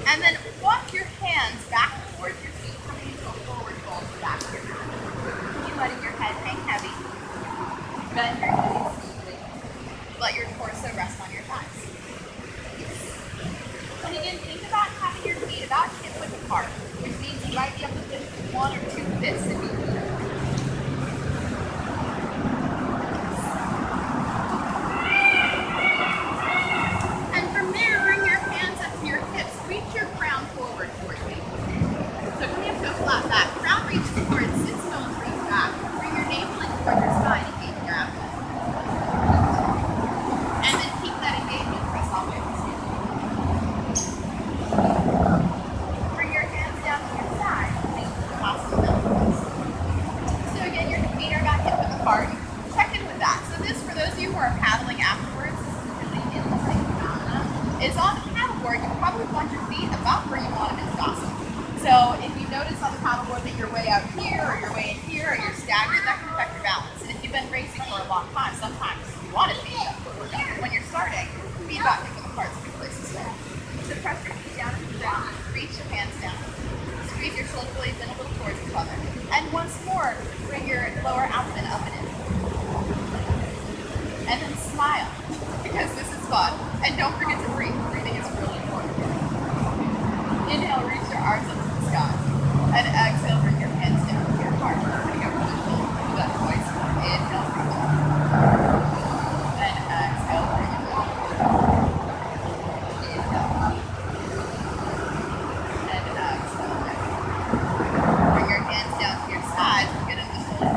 And then walk your hands back towards your feet, coming into a forward fold to back of your mat. You letting your head hang heavy. Bend your knees deeply. Let your torso rest on your thighs. And again, think about having your feet about hip-width apart, which means you might be able to lift 1 or 2 fists if you need. And from there, bring your hands up to your hips. Reach your crown forward towards me. So come up to a flat back. Crown reach forward, sit bones reach back. Bring your navel in toward your spine, engaging your abdomen. And then keep that engagement, press all the way up. Bring your hands down to your side, make the possible mountains. So again, your feet are about hip width apart. Check in with that. So this, for those of you who are paddling afterwards, this is really interesting phenomena, is on the paddleboard, you probably want your feet about where you want them in Olson. So if you notice on the paddleboard that you're way out here, or you're way in here, or you're staggered, that can affect your balance. And if you've been racing for a long time, sometimes you want to be up forward. When you're starting, feet about hip width apart is a good place to start. So press your feet down into the ground, reach your hands down. Squeeze your shoulder blades in a little towards each other. And once more, bring your lower abdomen up and in. And then smile, because this is fun. And don't forget to breathe. Breathing is really important. Inhale, reach your arms up to the sky. And exhale, bring your hands down to your heart. Putting up the shoulder to that voice. Inhale, reach up. And exhale, bring it down. Inhale, up. And exhale, down. Bring your hands down to your sides. Get into the shoulder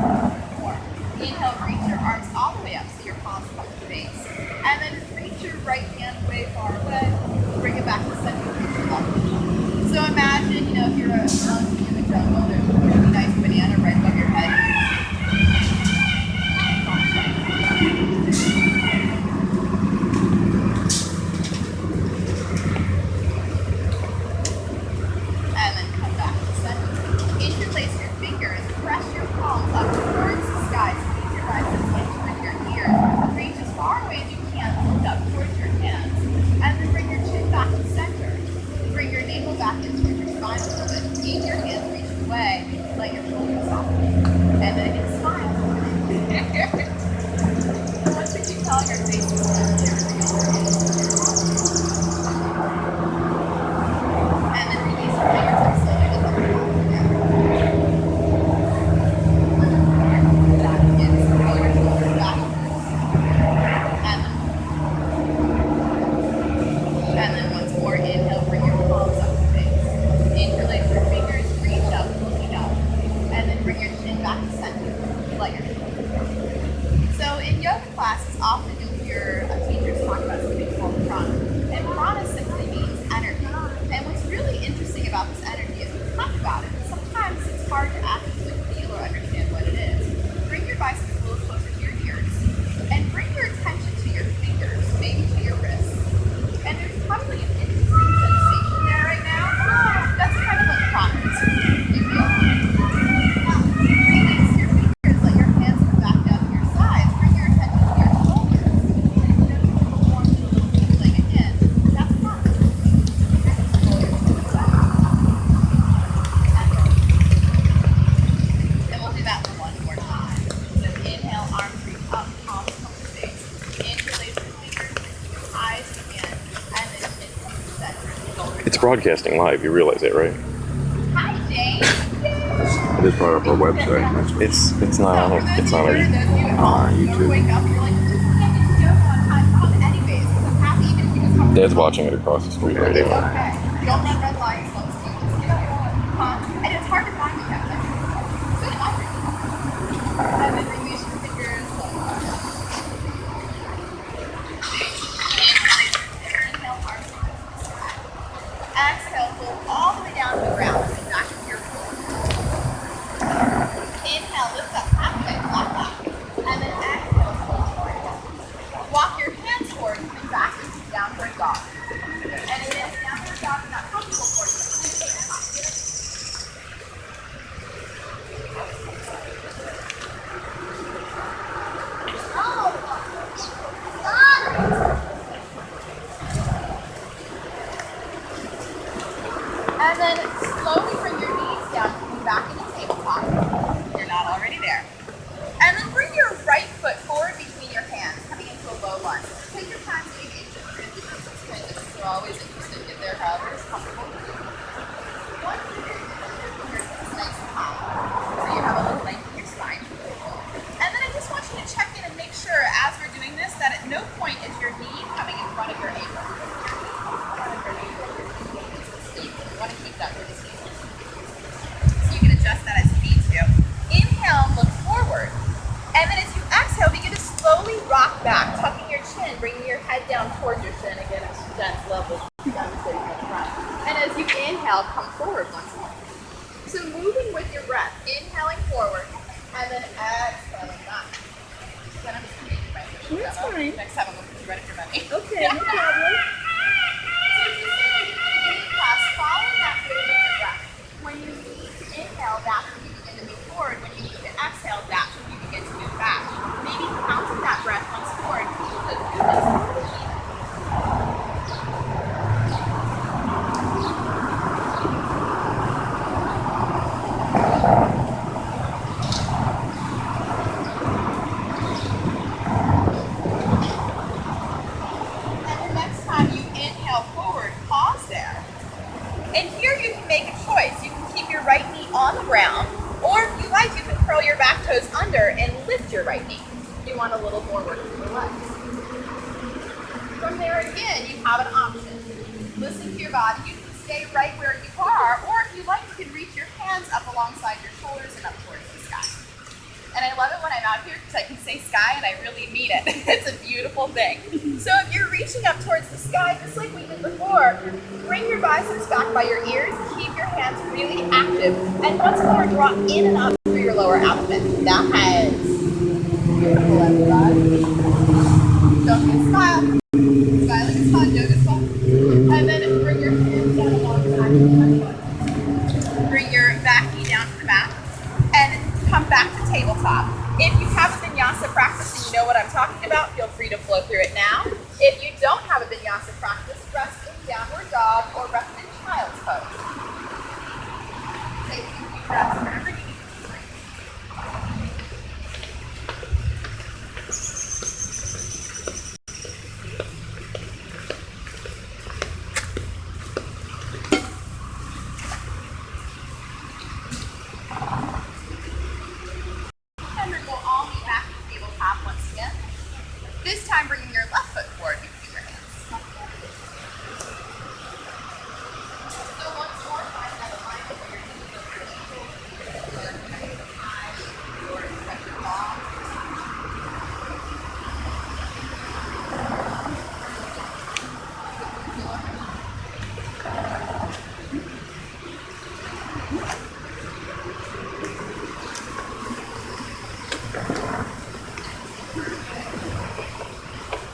more. Inhale, reach your arms all the way up so your palms touch the base. And then reach your right hand way far away. Bring it back to center. Reach your left. So imagine, if you're a monkey in the jungle, there's a really nice banana right above your head. And then come back to center. Interlace your fingers, press your palms up towards the sky, squeeze your biceps with your ears. Reach as far away as you can, look up towards your hands. And then bring your chin back to center. Bring your navel back into your spine a little bit. Keep your hands reaching away. Let your shoulders soften. And then again, smile. Once we keep telling our faces to everything else. And then release your fingertips slowly with the palm together. That is, roll your shoulders backwards. And then once more, inhale, bring your palms up to face. Interlace your fingers, reach up, looking up. And then bring your chin back to center. Let your shoulders go. So in yoga classes, often you'll hear teachers talk about something called prana. And prana simply means energy. And what's really interesting about this energy is we talk about it, but sometimes it's hard to actually feel or understand what it is. Bring your biceps a little closer to your ears. And bring your attention to your fingers, maybe to your wrists. And there's probably an interesting sensation there right now. That's kind of what prana is. You feel? Release your fingers, let your hands come back down to your sides. Bring your attention to your shoulders. Notice the warmth and a little tingling again. That's prana. Roll your shoulders back. And we'll do that for one more time. So inhale, arms reach up, palms come to face. Interlace your fingers, your eyes again, and then chin comes to center. It's broadcasting live, you realize it, right? Hi, Jane. It is part of our website. It's not on it. It's on YouTube. YouTube. Wake up, you're like, this can't get yoga on time. Come anyways, because I'm happy even if you just come. Dad's watching it across the street right now. Okay. Don't run red lights. Let's do this. And it's hard to find me that way. So it's not really. And then release your fingers. Inhale, arms to the side. Exhale, pull all the way down to the ground and back to your floor. Inhale, lift up halfway, flat back. And then exhale, pull forward. Walk your hands forward, coming back into downward dog. And again, downward dog is not comfortable for you. Please take a time. And then slowly bring your knees down, coming back into tabletop. You're not already there. And then bring your right foot forward between your hands, coming into a low lunge. Take your time getting into transitions. Transitions are always interesting. Get there however is comfortable. Once you get your hips nice and high, so you have a little length in your spine. And then I just want you to check in and make sure as we're doing this that at no point is your knee coming in front of your ankle. You want to keep that really stable. So you can adjust that as you need to. Inhale, look forward. And then as you exhale, begin to slowly rock back, tucking your chin, bringing your head down towards your chin. Again, it's Jen's level. Demonstrating at the front. And as you inhale, come forward once more. So moving with your breath, inhaling forward, and then exhaling back. Then I'm just going to make you ready. That's fine. Next time I'm going to put you ready for money. Okay, no problem. So just beginning class, following that rhythm with your breath. When you need to inhale, that's when you begin to move forward. When you need to exhale, that's when you begin to move back. Maybe counting that breath once more and keep the movement. On the ground, or if you like, you can curl your back toes under and lift your right knee. You want a little more work for your legs. From there again, you have an option. Listen to your body. You can stay right where you are, or if you like, you can reach your hands up alongside your shoulders and up towards the sky. And I love it when I'm out here because I can say sky and I really mean it. It's a beautiful thing. So if you're reaching up towards the sky, just like we did before, bring your biceps back by your ears, keep your hands really active, and once more draw in and up through your lower abdomen. Nice. Beautiful, everybody. Don't be a smile. Smile like it's fun, yoga's fun. And then bring your hands down alongside your butt. Bring your back knee down to the mat, and come back to tabletop. If you have a vinyasa practice and you know what I'm talking about, feel free to flow through it now. If you don't have a vinyasa practice, rest in downward dog or rest in child's pose. Take a few breaths wherever you need to breathe. And then we'll all meet back at the tabletop once again. This time bringing your left foot forward between your hands. So once more, find that alignment where your knees over your ankles, your connected thighs, your connected jaw.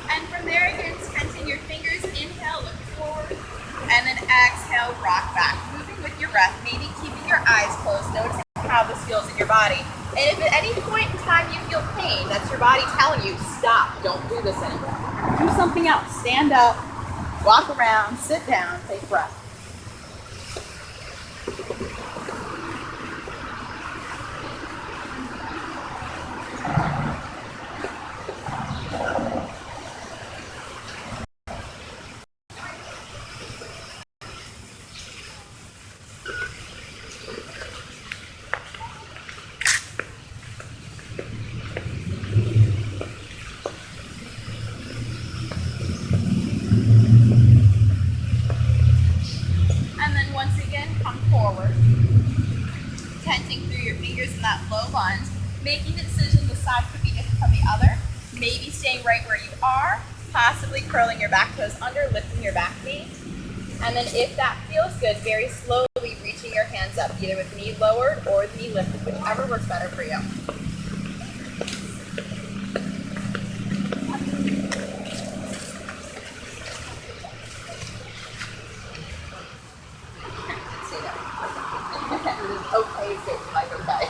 And from there, again, tension your fingers. Inhale, look forward, and then exhale, rock back. Moving with your breath, maybe keeping your eyes closed, noticing how this feels in your body. And if at any point in time you feel pain, that's your body telling you, stop, don't do this anymore. Do something else. Stand up, walk around, sit down, take a breath. Making the decision, the side could be different from the other. Maybe staying right where you are, possibly curling your back toes under, lifting your back knee. And then if that feels good, very slowly reaching your hands up, either with the knee lowered or the knee lifted, whichever works better for you. Okay, safe, like okay.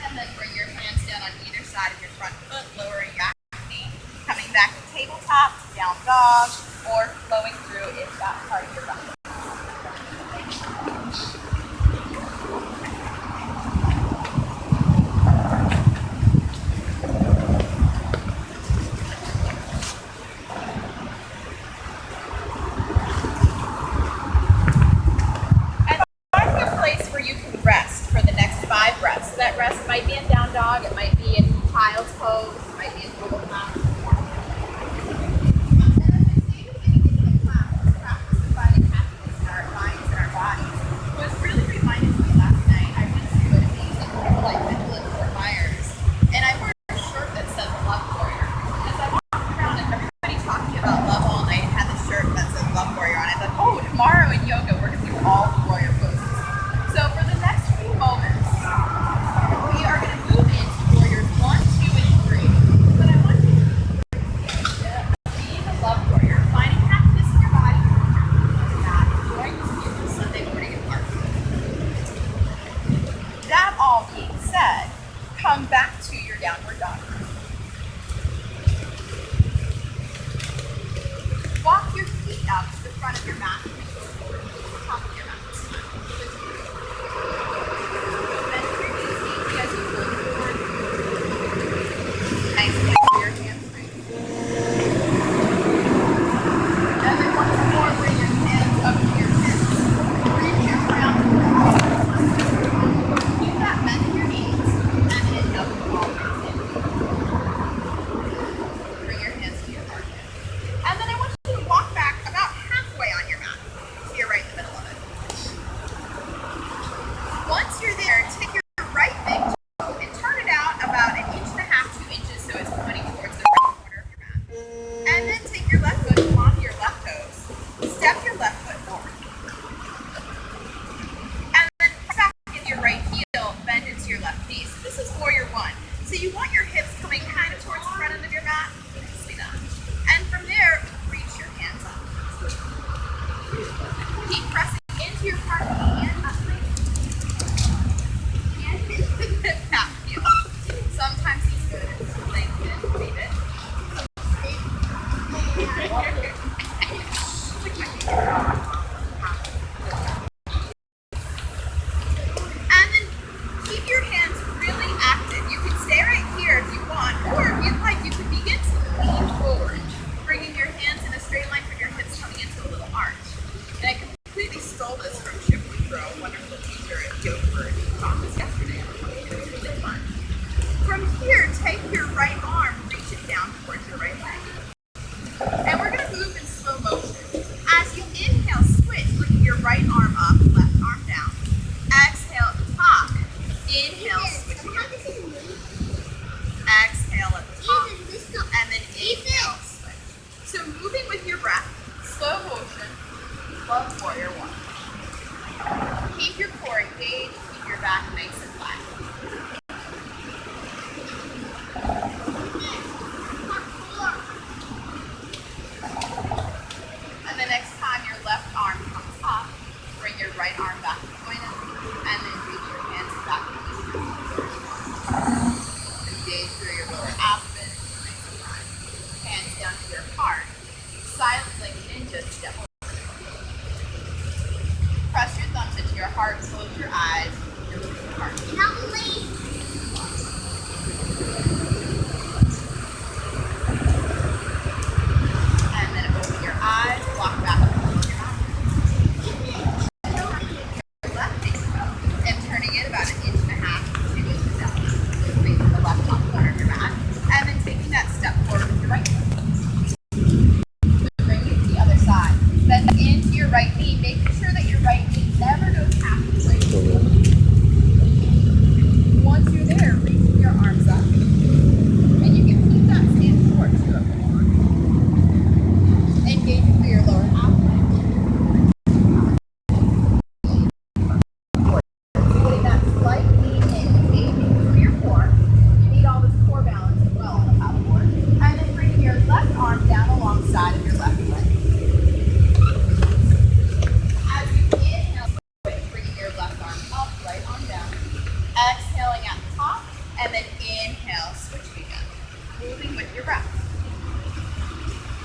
And then bring your hands down on either side of your front foot, lowering your back knee, coming back tabletop, down dog, or flowing through if that part of your body. Find a place where you can rest for the next 5 rests. So that rest might be in down dog, it might be in child's pose, it might be in tabletop.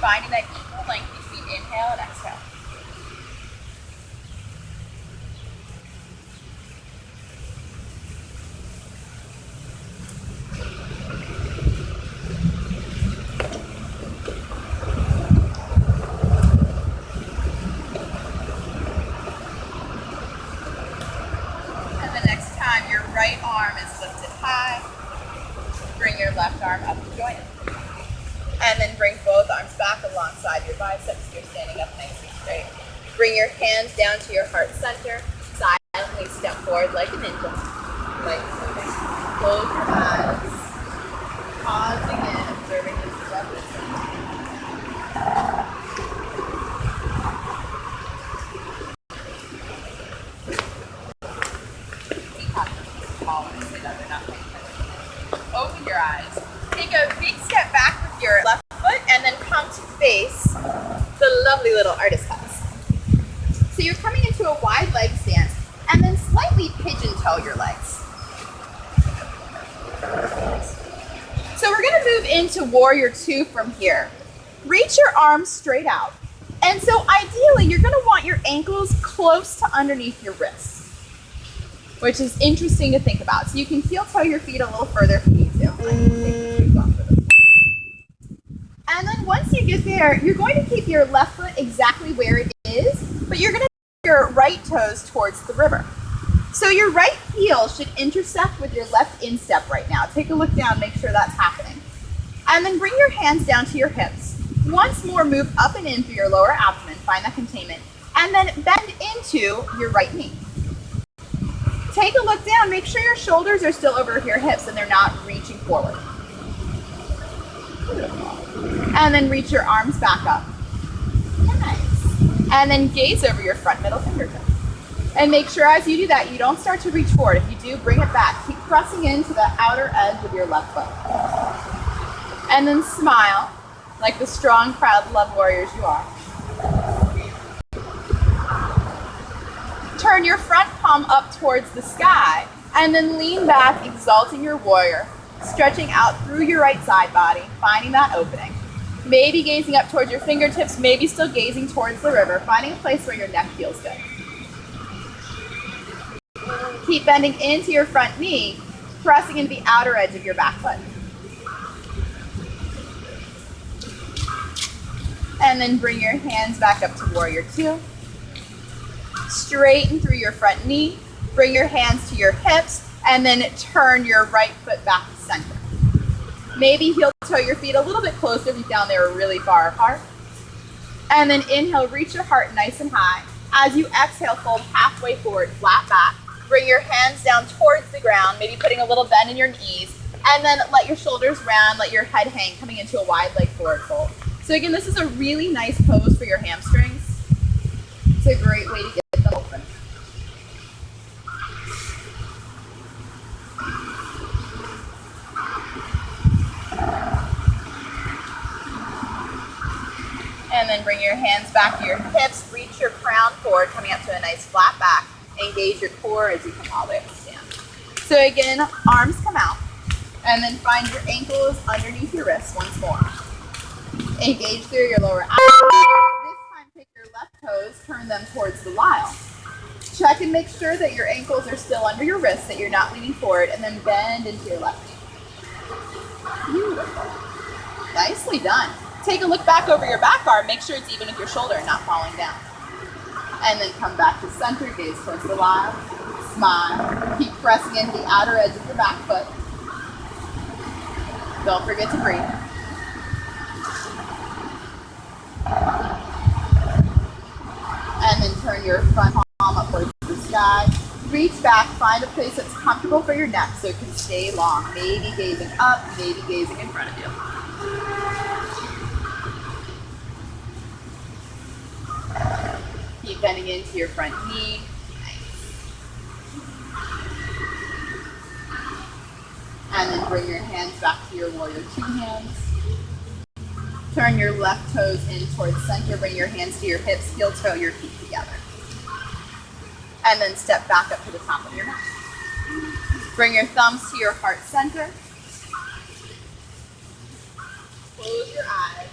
finding that equal length between inhale and exhale. And the next time your right arm is lifted high, bring your left arm up and join it. And then bring both arms back alongside your biceps so you're standing up nice and straight. Bring your hands down to your heart center. Silently step forward like a ninja. Legs moving. Close your eyes. Pausing in, observing this lovely sensation. Open your eyes. Take a big step back with your left foot and then come to face the lovely little artist huts. So you're coming into a wide leg stance and then slightly pigeon toe your legs. So we're going to move into Warrior 2 from here. Reach your arms straight out. And so ideally you're going to want your ankles close to underneath your wrists, which is interesting to think about. So you can heel toe your feet a little further if you need to. And then once you get there, you're going to keep your left foot exactly where it is, but you're going to take your right toes towards the river. So your right heel should intersect with your left instep right now. Take a look down, make sure that's happening. And then bring your hands down to your hips. Once more, move up and in through your lower abdomen, find that containment, and then bend into your right knee. Take a look down, make sure your shoulders are still over your hips and they're not reaching forward. And then reach your arms back up. Nice. And then gaze over your front middle fingertips. And make sure as you do that, you don't start to reach forward. If you do, bring it back. Keep pressing into the outer edge of your left foot. And then smile like the strong, proud love warriors you are. Turn your front palm up towards the sky and then lean back, exalting your warrior, stretching out through your right side body, finding that opening. Maybe gazing up towards your fingertips, maybe still gazing towards the river, finding a place where your neck feels good. Keep bending into your front knee, pressing into the outer edge of your back foot. And then bring your hands back up to Warrior 2. Straighten through your front knee, bring your hands to your hips, and then turn your right foot back to center. Maybe heel toe your feet a little bit closer if you found they were really far apart. And then inhale, reach your heart nice and high. As you exhale, fold halfway forward, flat back. Bring your hands down towards the ground, maybe putting a little bend in your knees, and then let your shoulders round, let your head hang, coming into a wide leg forward fold. So again, this is a really nice pose for your hamstrings. It's a great way to get them open. And then bring your hands back to your hips, reach your crown forward, coming up to a nice flat back. Engage your core as you come all the way up to stand. So again, arms come out, and then find your ankles underneath your wrists once more. Engage through your lower abdomen. This time, take your left toes, turn them towards the Lyle. Check and make sure that your ankles are still under your wrists, that you're not leaning forward, and then bend into your left knee. Beautiful. Nicely done. Take a look back over your back arm. Make sure it's even with your shoulder and not falling down. And then come back to center, gaze towards the Lyle. Smile. Keep pressing into the outer edge of your back foot. Don't forget to breathe. And then turn your front palm up towards the sky. Reach back, find a place that's comfortable for your neck so it can stay long. Maybe gazing up, maybe gazing in front of you. Keep bending into your front knee. Nice. And then bring your hands back to your Warrior 2 hands. Turn your left toes in towards center. Bring your hands to your hips. Heel toe your feet together. And then step back up to the top of your mat. Bring your thumbs to your heart center. Close your eyes.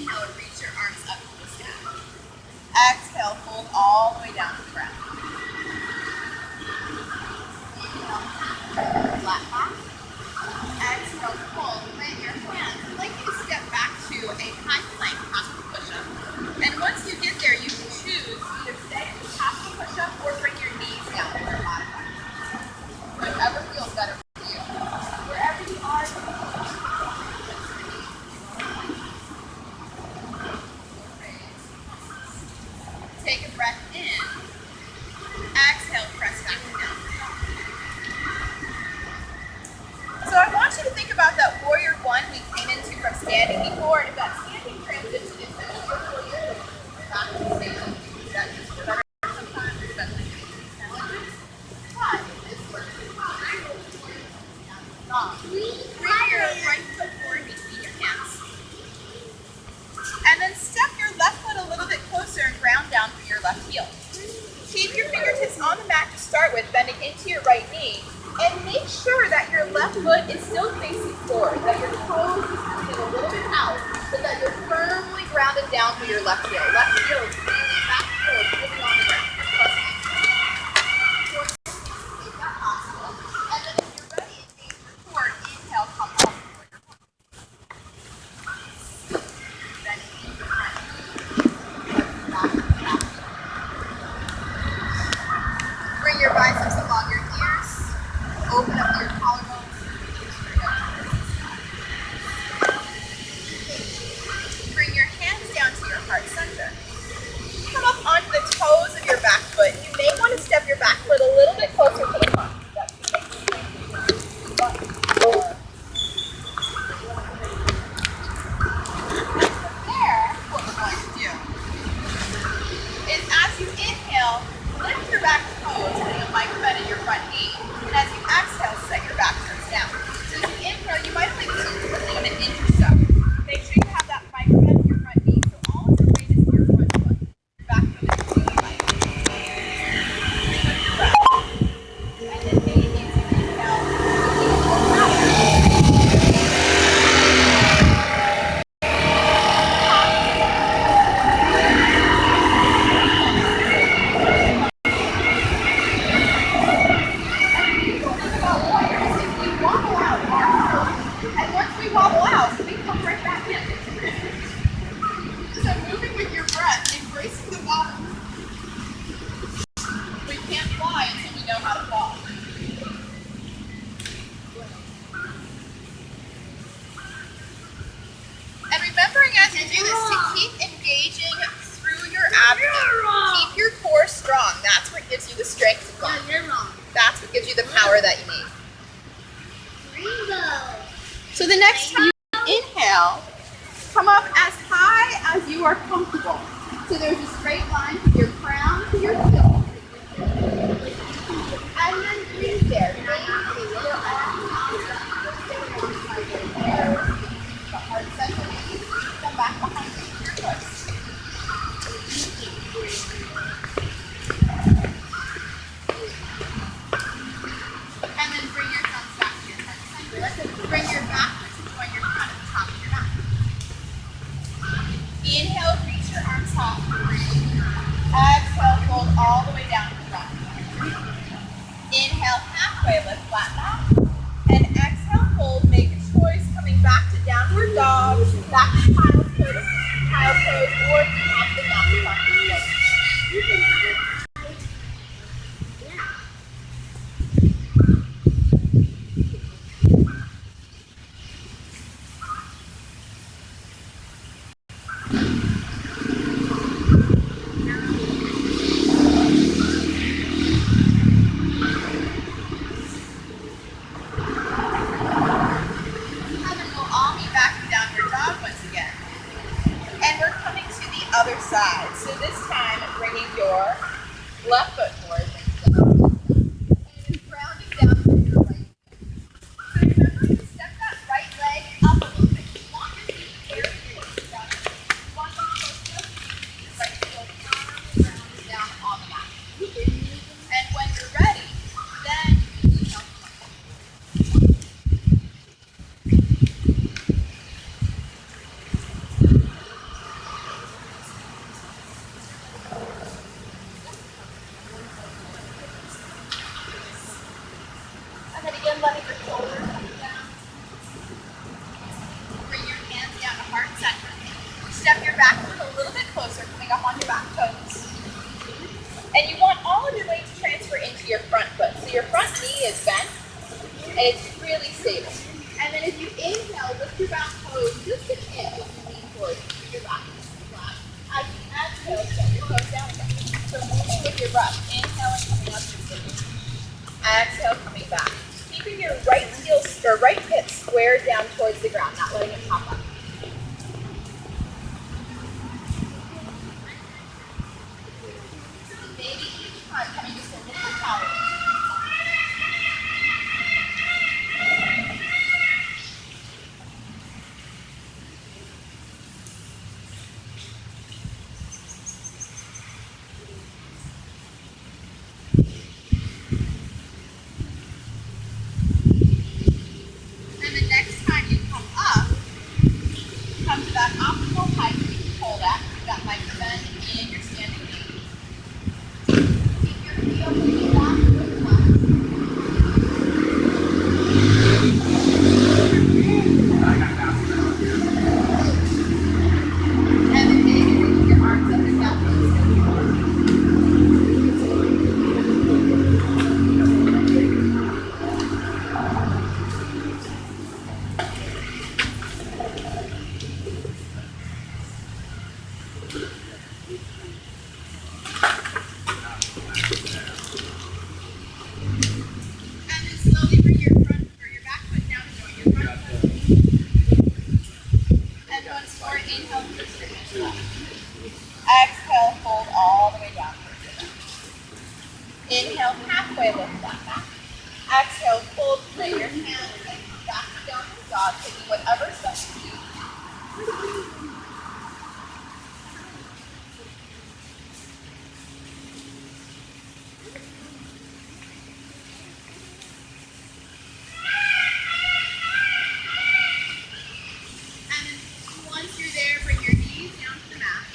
Inhale, reach your arms up to the sky. Exhale, fold all the way down to the ground. Inhale, flat back. Exhale, fold, plant your hands. I'd like you to step back to a high plank half a push-up. And once you get there, you can choose either stay at the half a push-up or bring your knees down for a modifier. Whatever feels better for you. Wherever you are, take a breath in. Exhale, press back down. So I want you to think about that warrior one we came into from standing before, and if that standing transition is beneficial, you're back to standing. That is better sometimes, especially in these challenges. But this works strong. Bring your right foot forward between your hands. And then step your left foot a little bit closer and ground down through your left heel. Keep your fingertips on the mat to start with, bending into your right knee. And make sure that your left foot is still facing forward, that your toes is moving a little bit out, but that you're firmly grounded down through your left heel. Left heel is really back forward, really on the ground. Take that possible. And then if you're ready, engage your core. Inhale, come up. Then into your front knee. Back. Bring your biceps along your ears. Open up your collarbones. Bring your hands down to your heart center. Come up onto the toes of your back foot. You may want to step your back foot a little bit closer to the front. That's going to make you from there, what we're going to do is as you inhale, lift your back toes and you'll micro-bend in your front knee. And as you exhale, set your back toes down. So as you inhale, you might only be lifting an inch or so. Make sure you have that micro-bend in your front knee, so all of your weight is in your front foot. Your back foot is really light. Bring up your breath. And then maybe as you inhale, wobble out, we come right back in. So moving with your breath, embracing the wobble. We can't fly until we know how to fall. And remembering as you do this to keep engaging through your abdomen. Keep your core strong. That's what gives you the strength to fly. You're wrong. That's what gives you the power that you need. Rainbow. So the next time you inhale, come up as high as you are comfortable. So there's a straight line from your crown to your heel. And then breathe there. Your arms the heart center. Come back behind your twist. And then bring your thumbs back to your heart center. Bring your back foot to join your front at the top of your mat. Inhale, reach your arms up. Exhale, fold all the way down to the ground. Inhale, halfway lift, flat back. And exhale, fold, make a choice, coming back to downward dog, back to child's pose, or top the mountain climb. Other side. So this time, bringing your left foot forward and grounding down through your right foot. So remember to step that right leg up a little bit. You want your feet very close down. You want them close to the right heel firmly grounded down on the mat. And when you're ready, then you can help knee is bent, and it's really stable. And then as you inhale, lift your back toes just an inch as you lean forward. Your back is flat. As you exhale, set your toes down again. So moving with your breath. Inhaling, coming up your fingers. Exhale, coming back. Keeping your right hip squared down towards the ground, not letting it pop up. Maybe each time coming just a little bit taller. And the next time you come up, come to that optimal height that you can hold at. You've got microbend in your standing knee. Keep your heel moving back to the left. And then maybe reaching your arms up and down to the And then slowly bring your front or your back foot down and join your front foot. And once more, inhale, twist your hips left. Exhale, fold all the way down towards your back. Inhale, halfway lift that back. Exhale, fold, lay your hands and come back to downward dog, taking whatever substitute. And then once you're there, bring your knees down to the mat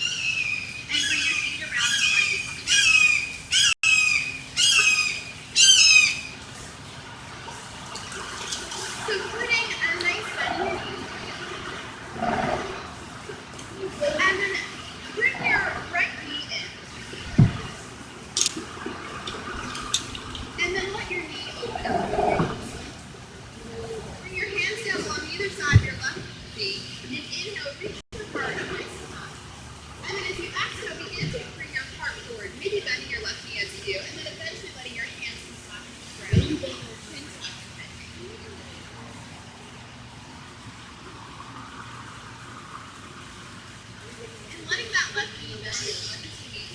and bring your feet around in front of you coming down. So putting a nice bend in your knees. And then bring your right knee in. And then let your knee open up. Bring your hands down along either side of your left knee. And inhale, reach your heart up nice and high. And then as you exhale, begin to bring your heart forward, maybe bending your left knee as you do. And then eventually letting your hands come back to the ground. Chin to up and bending. And letting that left knee bend, your left knee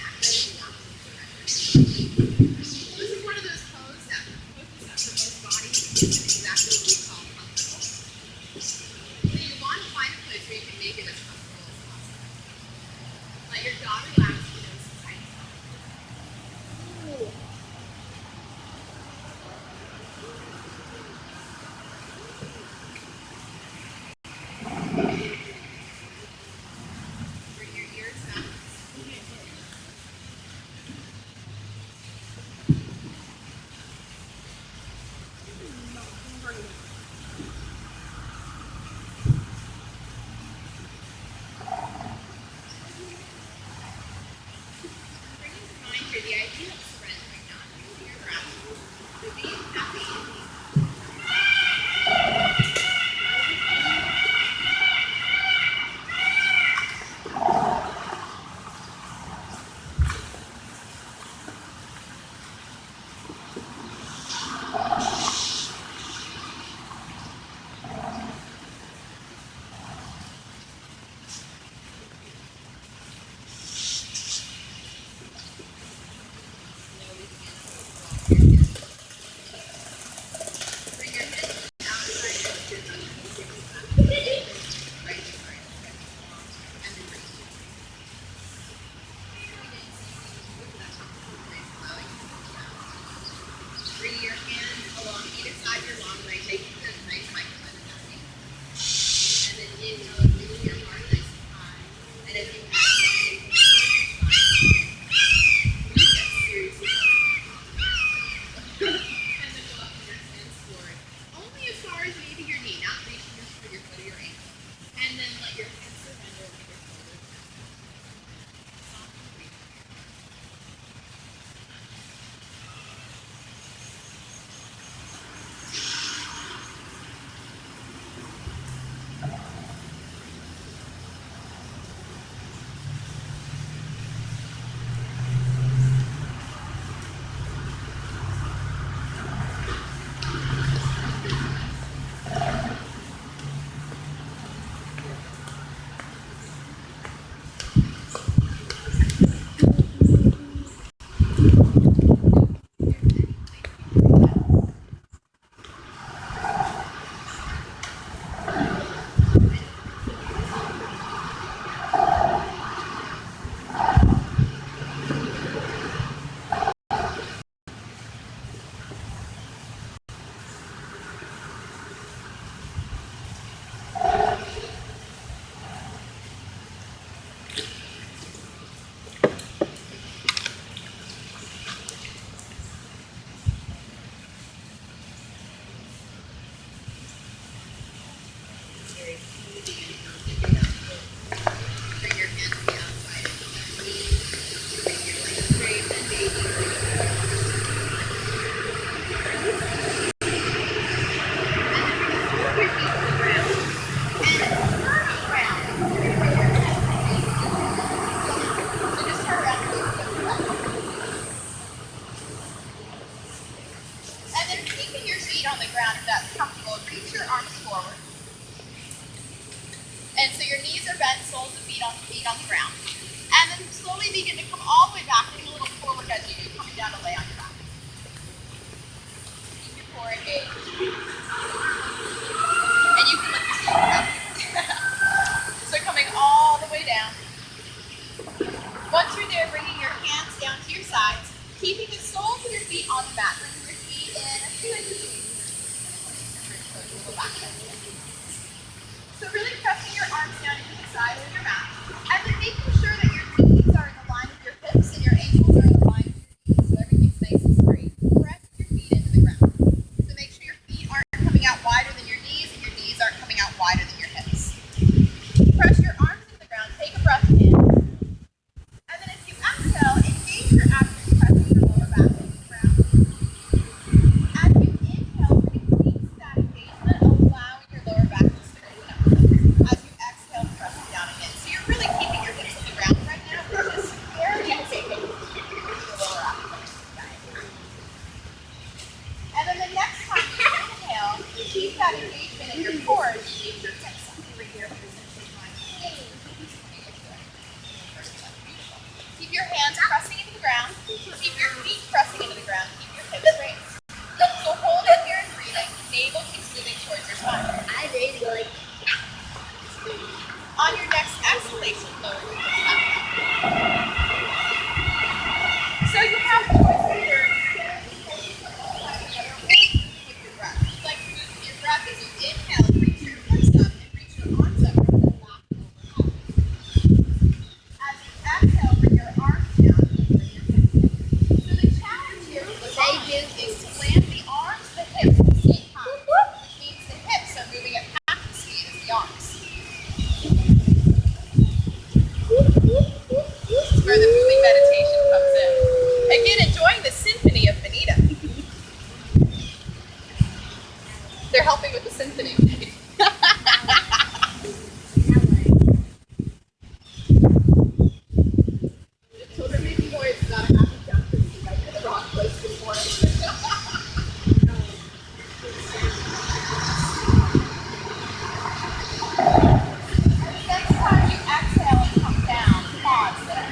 actually down to the ground. This is one of those poses that focuses on most bodies and exactly what we call comfortable. So you want to find a place where you can make it as comfortable as possible. Let your jaw relax and nose tight. Bring your ears back. so your knees are bent, soles of feet on the ground. And then slowly begin to come all the way back, getting a little forward as you do, coming down to lay on your back. Keep your core engaged. And you can lift your feet up. So coming all the way down. Once you're there, bringing your hands down to your sides, keeping the soles of your feet on the mat, bringing your feet in a few inches. So really pressing your arms down into the side of your mat, and then making sure that your knees are in the line of your hips and your ankles are in the line of your knees, so everything's nice and straight. Press your feet into the ground. So make sure your feet aren't coming out wider than your knees, and your knees aren't coming out wider than your hips. Press your arms into the ground, take a breath in, and then as you exhale, engage your abdomen, pressing your lower back into the ground. As you inhale, release that engagement, allowing your lower back to straighten up. As you exhale, pressing down again. So you're really keeping your hips on the ground right now, which is very taking the lower abdomen. And then the next time you inhale, keep that engagement in your core. Keep your hips over here. Keep your hands pressing into the ground. Keep your feet pressing into the ground. Keep your hips raised. So hold it here and breathing. Navel keeps moving towards your spine. I really like. On your next exhalation, lower your hips back down. So you have a choice here. With your breath. You'd like to move with your breath as you inhale, reach your hips up and reach your arms up and then back and overhead. As you exhale, bring your arms down and bring your hips in. So the challenge here with the body is to land the arms, the hips at the same time, which means the hips are moving at half the speed as the arms. This is where the moving meditation comes in. Again, enjoying the symphony of Benita. They're helping with the symphony. Children making noise is not a happy jump because you might be in the wrong place this morning. Next time you exhale and come down, pause there.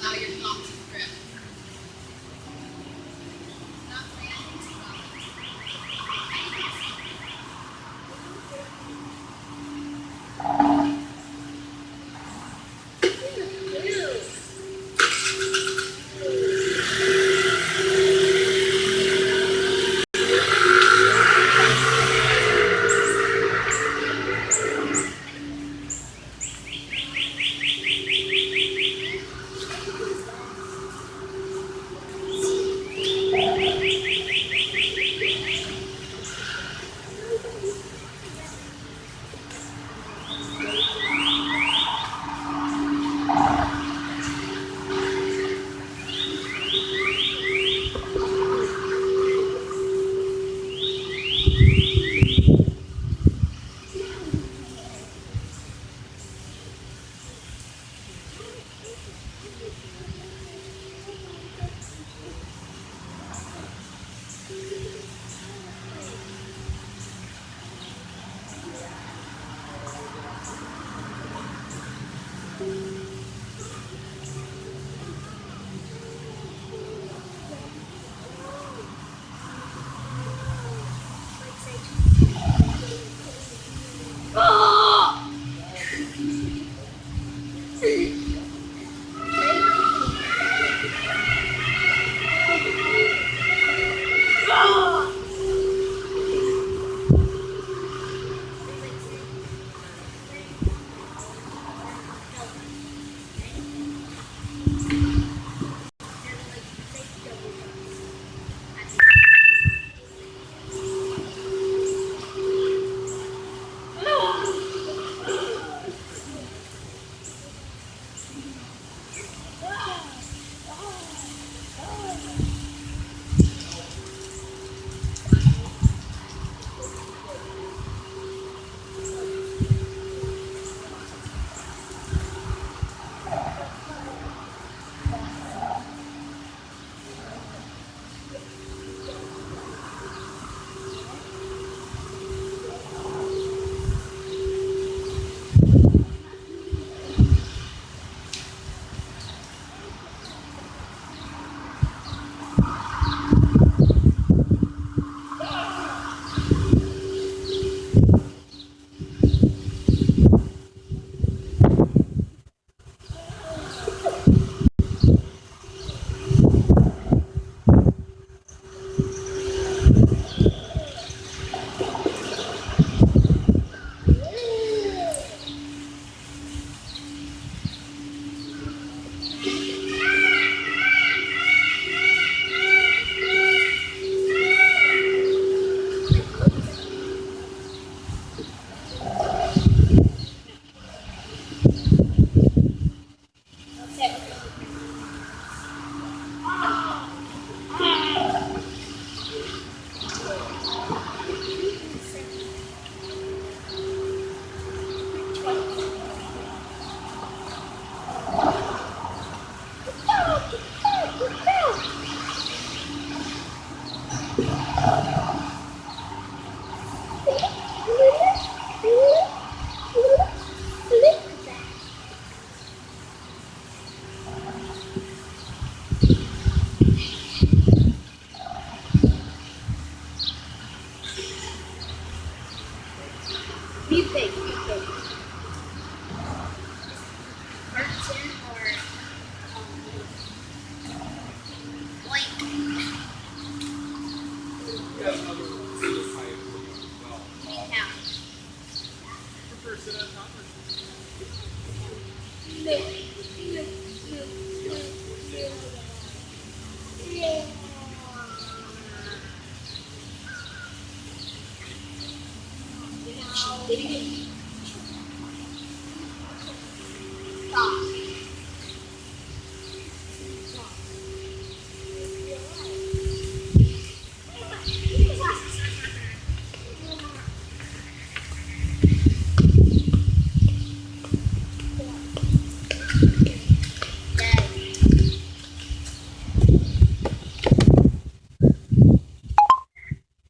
Allow your thoughts to drift. Not planning to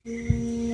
Mm.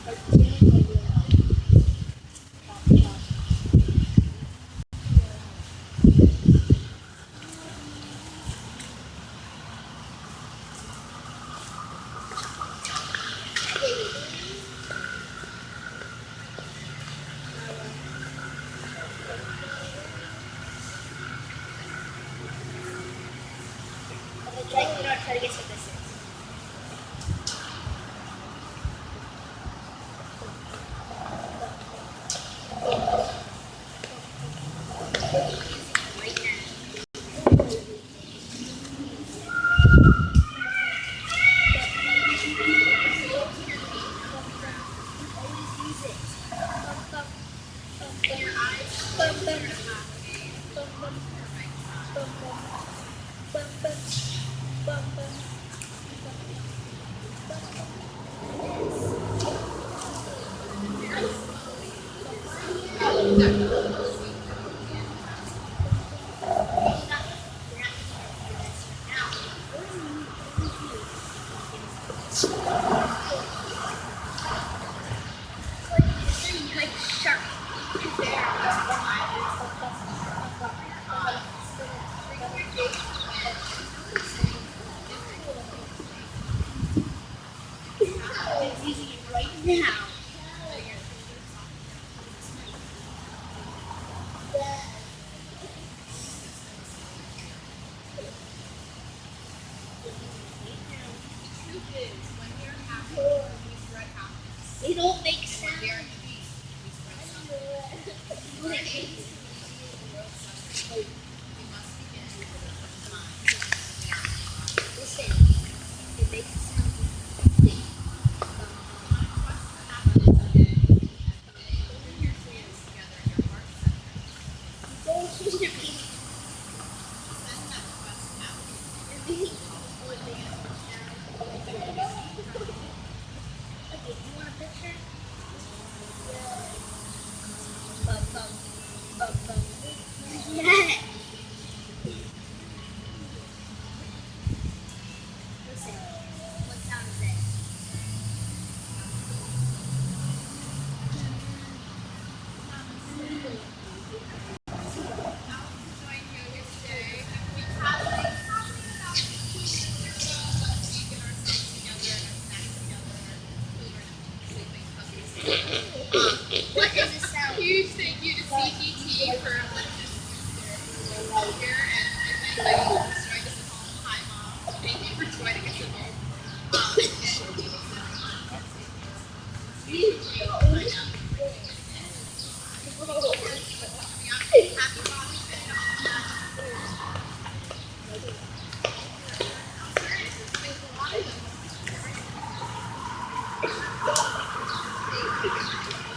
Try to guess what this is. Like sharp. Using it right now. They don't make sound. Listen, it makes a sound. Don't use your feet. Okay, you want a picture? Yeah. Listen, what sound is it? What is the sound? Huge thank you to CGT for letting us use their here, and if anybody who's joined us at home, hi mom, thank you for joining us at home. Happy Father's Day to all that.